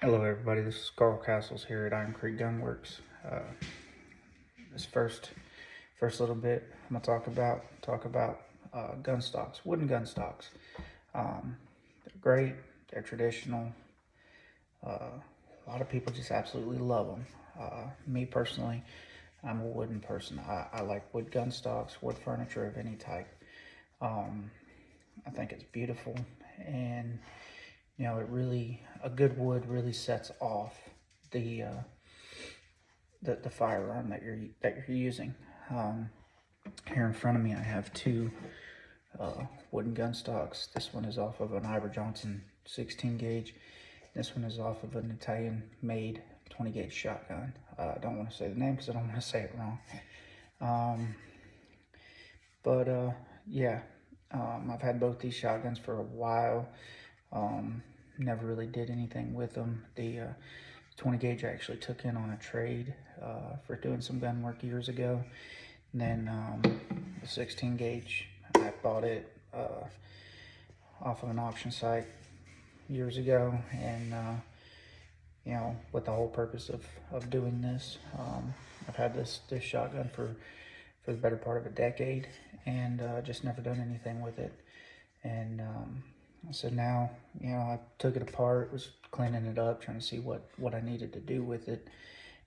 Hello everybody, this is Carl Castles here at Iron Creek Gunworks. This first little bit I'm gonna talk about gun stocks, wooden gun stocks. They're great, they're traditional. A lot of people just absolutely love them. Me personally, I'm a wooden person. I like wood gun stocks, wood furniture of any type. I think it's beautiful, and a good wood really sets off the firearm that you're using. Here in front of me, I have two wooden gun stocks. This one is off of an Ivor Johnson 16 gauge. This one is off of an Italian-made 20 gauge shotgun. I don't want to say the name because I don't want to say it wrong. Yeah, I've had both these shotguns for a while. Never really did anything with them. The 20 gauge I actually took in on a trade for doing some gun work years ago. And then the 16 gauge, I bought it off of an auction site years ago, and with the whole purpose of doing this. I've had this shotgun for the better part of a decade, and just never done anything with it. And so now, I took it apart, was cleaning it up, trying to see what I needed to do with it,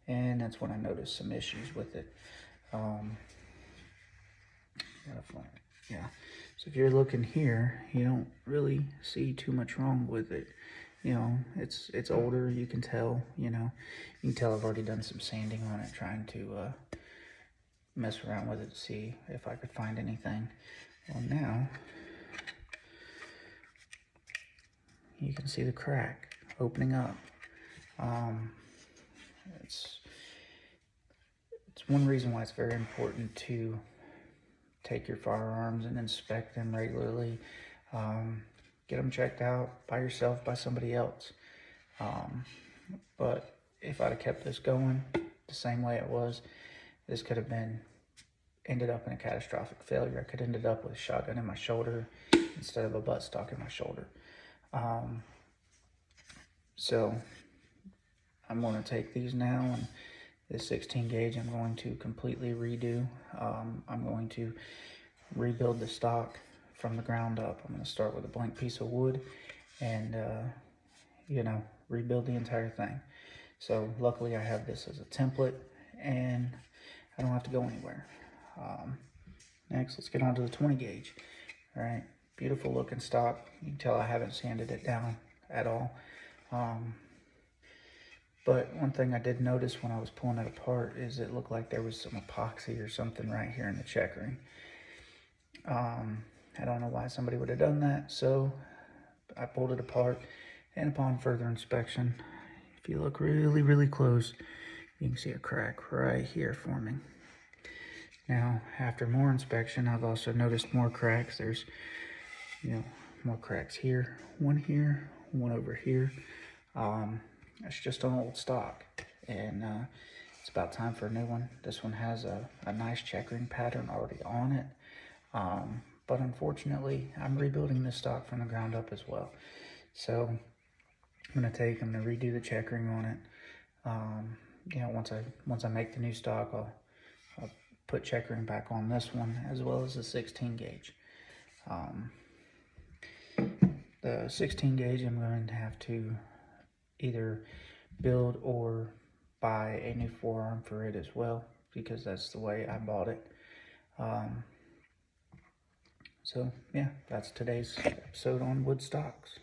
and that's when I noticed some issues with it. Yeah. So if you're looking here, you don't really see too much wrong with it. It's older. You can tell. You can tell I've already done some sanding on it, trying to mess around with it to see if I could find anything. Well, now you can see the crack opening up. It's one reason why it's very important to take your firearms and inspect them regularly. Get them checked out by yourself, by somebody else. But if I'd have kept this going the same way it was, this could have ended up in a catastrophic failure. I could have ended up with a shotgun in my shoulder instead of a buttstock in my shoulder. So I'm going to take these now, and this 16 gauge I'm going to completely redo. I'm going to rebuild the stock from the ground up. I'm going to start with a blank piece of wood and rebuild the entire thing. So luckily I have this as a template, and I don't have to go anywhere. Next, let's get on to the 20 gauge. All right, beautiful looking stock. You can tell I haven't sanded it down at all. But one thing I did notice when I was pulling it apart is it looked like there was some epoxy or something right here in the checkering. I don't know why somebody would have done that, so I pulled it apart, and upon further inspection, if you look really, really close, you can see a crack right here forming. Now, after more inspection, I've also noticed more cracks. There's, more cracks here, one over here. It's just an old stock, and it's about time for a new one. This one has a nice checkering pattern already on it, but unfortunately, I'm rebuilding this stock from the ground up as well. So I'm gonna redo the checkering on it. Once I make the new stock, I'll put checkering back on this one, as well as the 16 gauge. The 16 gauge, I'm going to have to either build or buy a new forearm for it as well, because that's the way I bought it. So yeah, that's today's episode on wood stocks.